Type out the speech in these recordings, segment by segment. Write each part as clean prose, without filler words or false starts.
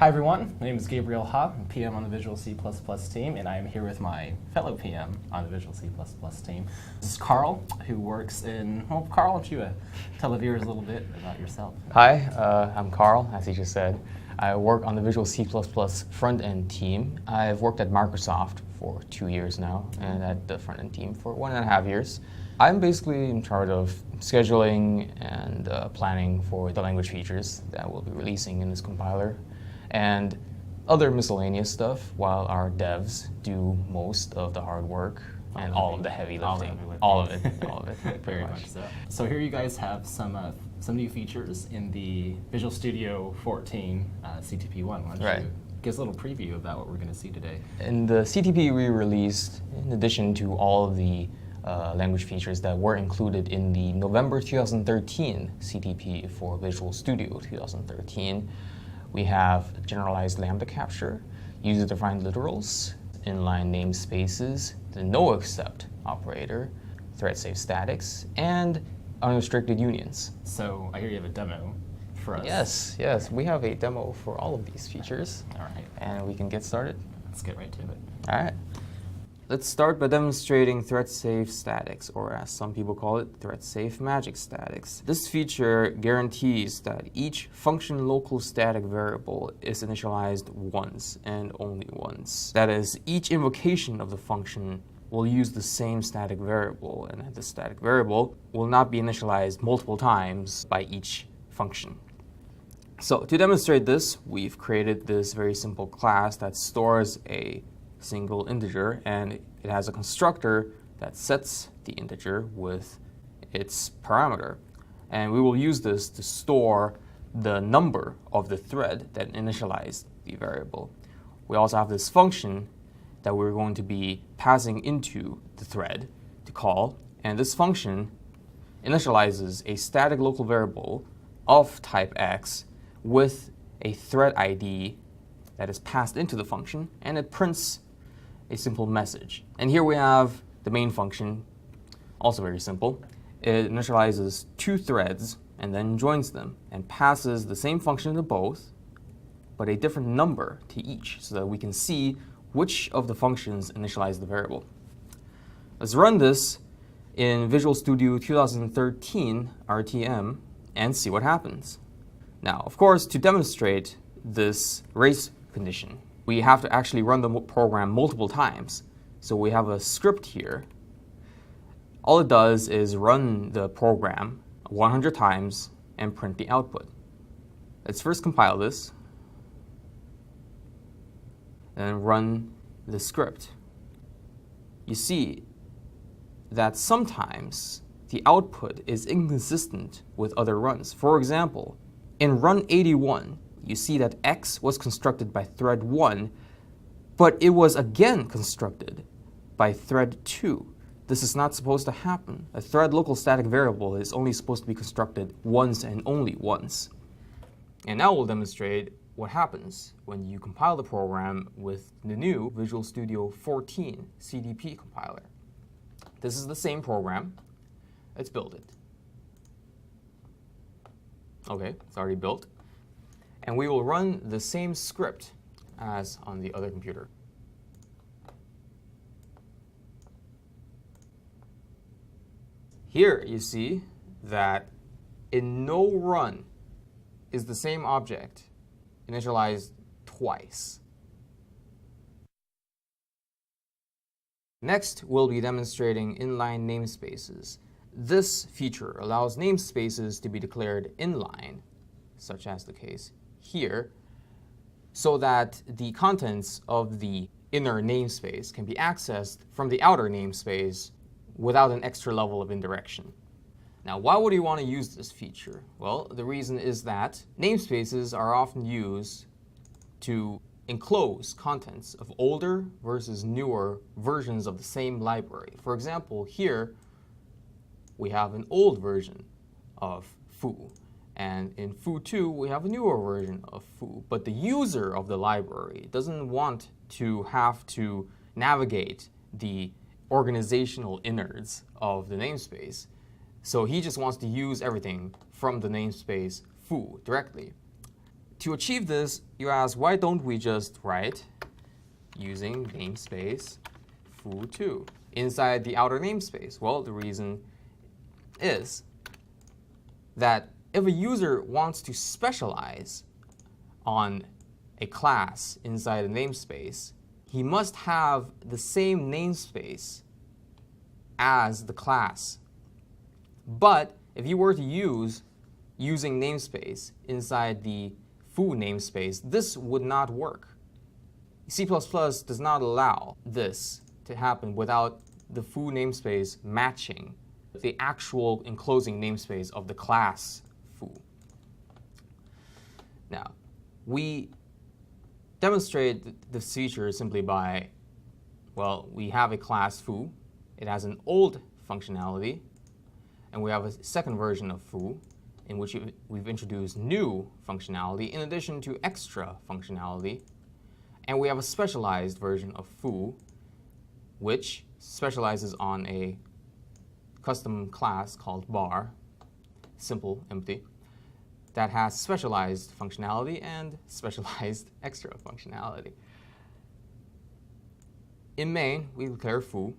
Hi everyone, my name is Gabriel Ha, I'm PM on the Visual C++ team, and I am here with my fellow PM on the Visual C++ team. This is Karl, who works in, well, Karl, why don't you tell the viewers a little bit about yourself? Hi, I'm Karl, as he just said. I work on the Visual C++ front-end team. I've worked at Microsoft for 2 years now, and at the front-end team for 1.5 years. I'm basically in charge of scheduling and planning for the language features that we'll be releasing in this compiler, and other miscellaneous stuff, while our devs do most of the hard work and all of the heavy lifting. All of it. Very much so. So here you guys have some new features in the Visual Studio 14 CTP1. Why don't you give us a little preview about what we're going to see today? In the CTP we released, in addition to all of the language features that were included in the November 2013 CTP for Visual Studio 2013, we have generalized lambda capture, user-defined literals, inline namespaces, the noexcept operator, thread-safe statics, and unrestricted unions. So I hear you have a demo for us. Yes, we have a demo for all of these features. All right. And we can get started. Let's get right to it. All right. Let's start by demonstrating thread-safe statics, or as some people call it, thread-safe magic statics. This feature guarantees that each function local static variable is initialized once and only once. That is, each invocation of the function will use the same static variable, and the static variable will not be initialized multiple times by each function. So to demonstrate this, we've created this very simple class that stores a single integer, and it has a constructor that sets the integer with its parameter. And we will use this to store the number of the thread that initialized the variable. We also have this function that we're going to be passing into the thread to call, and this function initializes a static local variable of type X with a thread ID that is passed into the function, and it prints a simple message. And here we have the main function, also very simple. It initializes two threads and then joins them and passes the same function to both, but a different number to each, so that we can see which of the functions initialize the variable. Let's run this in Visual Studio 2013 RTM and see what happens. Now, of course, to demonstrate this race condition, we have to actually run the program multiple times. So we have a script here. All it does is run the program 100 times and print the output. Let's first compile this and run the script. You see that sometimes the output is inconsistent with other runs. For example, in run 81, you see that X was constructed by thread 1, but it was again constructed by thread 2. This is not supposed to happen. A thread local static variable is only supposed to be constructed once and only once. And now we'll demonstrate what happens when you compile the program with the new Visual Studio 14 CDP compiler. This is the same program. Let's build it. Okay, it's already built. And we will run the same script as on the other computer. Here you see that in no run is the same object initialized twice. Next, we'll be demonstrating inline namespaces. This feature allows namespaces to be declared inline, such as the case here, so that the contents of the inner namespace can be accessed from the outer namespace without an extra level of indirection. Now, why would you want to use this feature? Well, the reason is that namespaces are often used to enclose contents of older versus newer versions of the same library. For example, here we have an old version of foo. And in foo2, we have a newer version of foo. But the user of the library doesn't want to have to navigate the organizational innards of the namespace. So he just wants to use everything from the namespace foo directly. to achieve this, you ask, why don't we just write using namespace foo2 inside the outer namespace? Well, the reason is that if a user wants to specialize on a class inside a namespace, he must have the same namespace as the class. But if you were to using namespace inside the foo namespace, this would not work. C++ does not allow this to happen without the foo namespace matching the actual enclosing namespace of the class foo. Now, we demonstrate this feature simply by, well, we have a class foo. It has an old functionality, and we have a second version of foo in which we've introduced new functionality in addition to extra functionality. And we have a specialized version of foo, which specializes on a custom class called bar, simple, empty, that has specialized functionality and specialized extra functionality. In main, we declare foo,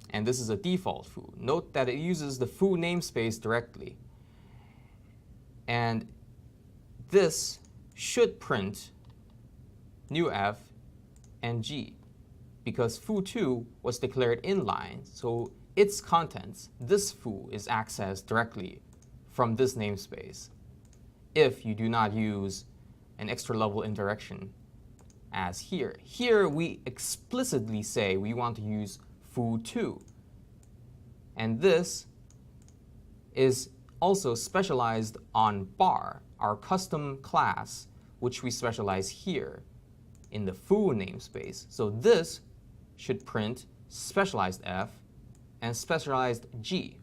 and this is a default foo. Note that it uses the foo namespace directly. And this should print new f and g, because foo2 was declared inline, so its contents, this foo, is accessed directly from this namespace if you do not use an extra level indirection as here. Here we explicitly say we want to use foo2, and this is also specialized on bar, our custom class, which we specialize here in the foo namespace. So this should print specialized f and specialized g.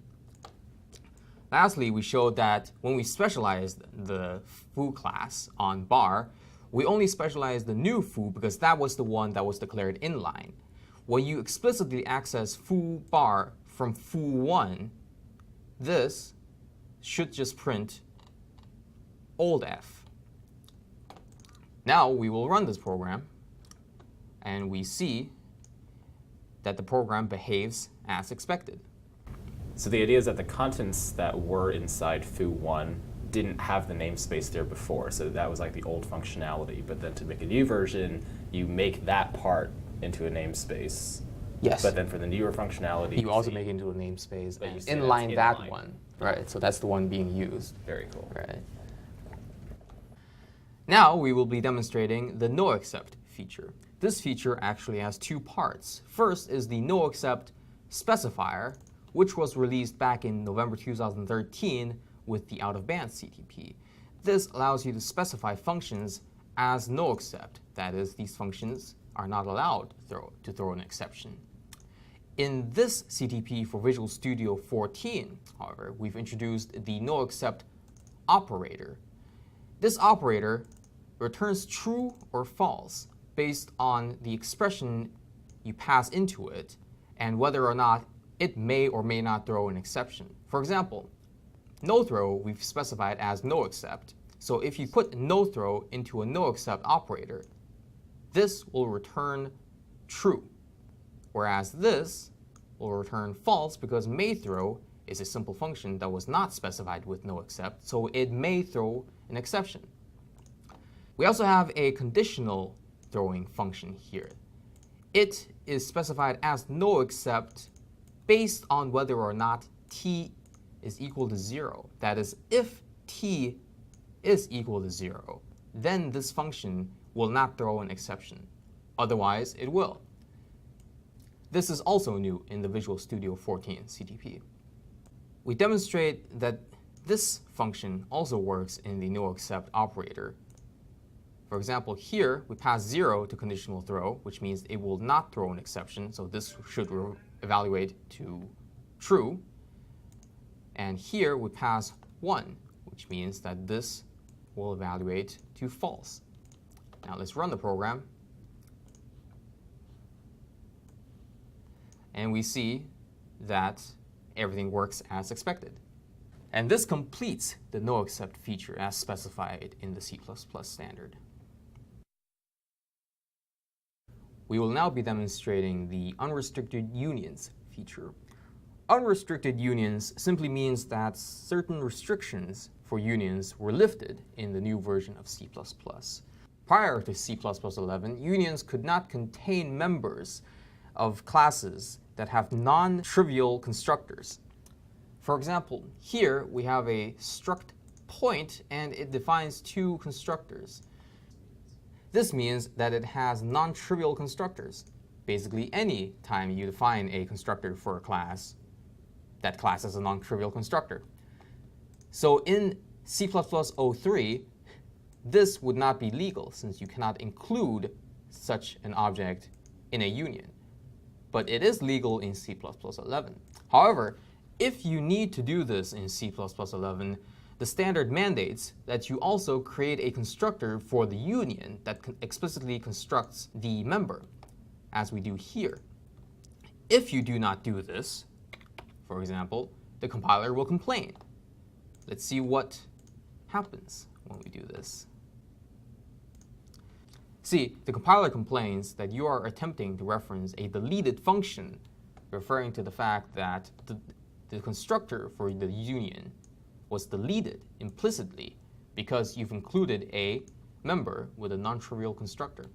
Lastly, we showed that when we specialized the foo class on bar, we only specialized the new foo because that was the one that was declared inline. When you explicitly access foo bar from foo1, this should just print old f. Now we will run this program, and we see that the program behaves as expected. So the idea is that the contents that were inside foo1 didn't have the namespace there before, so that was like the old functionality. But then to make a new version, you make that part into a namespace. Yes. But then for the newer functionality, you also make it into a namespace but you and say that's inline that inline. one. Right, so that's the one being used. Very cool. Right. Now we will be demonstrating the noexcept feature. This feature actually has two parts. First is the noexcept specifier, which was released back in November 2013 with the out-of-band CTP. This allows you to specify functions as noexcept. That is, these functions are not allowed to throw an exception. In this CTP for Visual Studio 14, however, we've introduced the noexcept operator. This operator returns true or false based on the expression you pass into it and whether or not it may or may not throw an exception. For example, no throw we've specified as noexcept. So if you put no throw into a noexcept operator, this will return true, whereas this will return false because may throw is a simple function that was not specified with noexcept, so it may throw an exception. We also have a conditional throwing function here. It is specified as noexcept based on whether or not t is equal to 0. That is, if t is equal to 0, then this function will not throw an exception. Otherwise, it will. This is also new in the Visual Studio 14 CTP. We demonstrate that this function also works in the noexcept operator. For example, here we pass 0 to conditional throw, which means it will not throw an exception, so this should evaluate to true. And here we pass 1, which means that this will evaluate to false. Now let's run the program. And we see that everything works as expected. And this completes the noexcept feature as specified in the C++ standard. We will now be demonstrating the unrestricted unions feature. Unrestricted unions simply means that certain restrictions for unions were lifted in the new version of C++. Prior to C++ 11, unions could not contain members of classes that have non-trivial constructors. For example, here we have a struct point and it defines two constructors. This means that it has non-trivial constructors. Basically, any time you define a constructor for a class, that class is a non-trivial constructor. So in C++ 03, this would not be legal since you cannot include such an object in a union. But it is legal in C++ 11. However, if you need to do this in C++ 11, the standard mandates that you also create a constructor for the union that explicitly constructs the member, as we do here. If you do not do this, for example, the compiler will complain. Let's see what happens when we do this. See, the compiler complains that you are attempting to reference a deleted function, referring to the fact that the constructor for the union was deleted implicitly because you've included a member with a non-trivial constructor.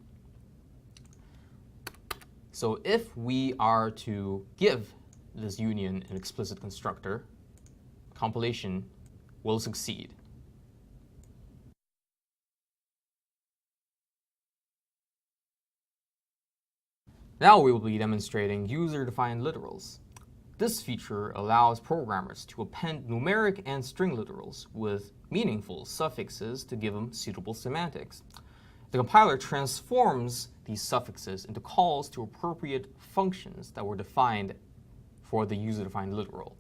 So if we are to give this union an explicit constructor, compilation will succeed. Now we will be demonstrating user-defined literals. This feature allows programmers to append numeric and string literals with meaningful suffixes to give them suitable semantics. The compiler transforms these suffixes into calls to appropriate functions that were defined for the user-defined literal.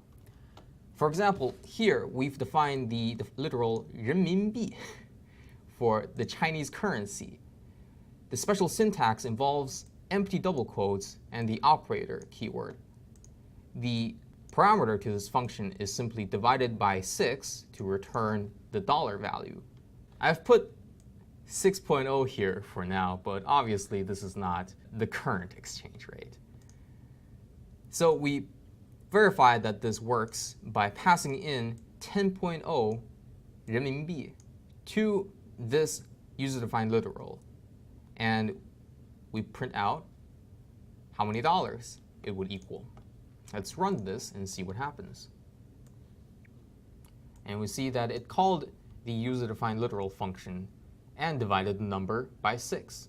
For example, here we've defined the literal 人民币 for the Chinese currency. The special syntax involves empty double quotes and the operator keyword. The parameter to this function is simply divided by 6 to return the dollar value. I've put 6.0 here for now, but obviously this is not the current exchange rate. So we verified that this works by passing in 10.0 人民币to this user-defined literal. And we print out how many dollars it would equal. Let's run this and see what happens. And we see that it called the user-defined literal function and divided the number by 6.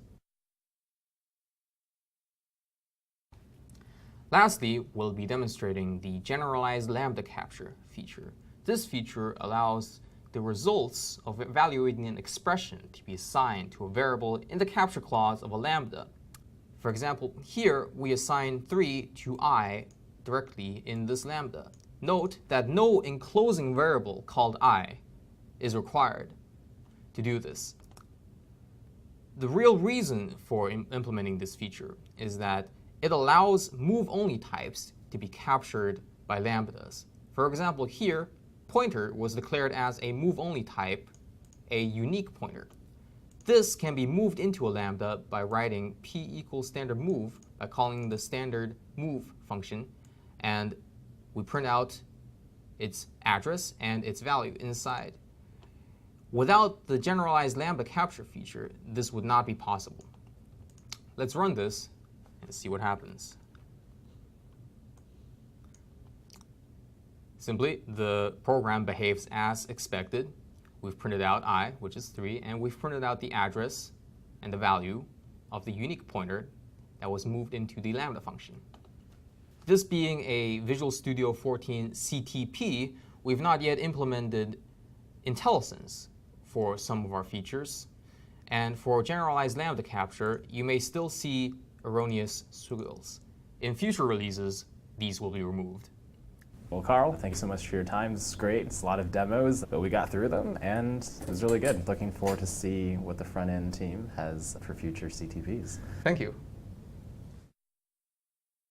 Lastly, we'll be demonstrating the generalized lambda capture feature. This feature allows the results of evaluating an expression to be assigned to a variable in the capture clause of a lambda. For example, here we assign 3 to I directly in this lambda. Note that no enclosing variable called I is required to do this. The real reason for implementing this feature is that it allows move-only types to be captured by lambdas. For example, here, pointer was declared as a move-only type, a unique pointer. This can be moved into a lambda by writing p equals standard move by calling the standard move function, and we print out its address and its value inside. Without the generalized lambda capture feature, this would not be possible. Let's run this and see what happens. Simply, the program behaves as expected. We've printed out I, which is 3, and we've printed out the address and the value of the unique pointer that was moved into the lambda function. This being a Visual Studio 14 CTP, we've not yet implemented IntelliSense for some of our features. And for generalized lambda capture, you may still see erroneous squiggles. In future releases, these will be removed. Well, Karl, thanks so much for your time. This is great. It's a lot of demos, but we got through them, and it was really good. Looking forward to see what the front-end team has for future CTPs. Thank you.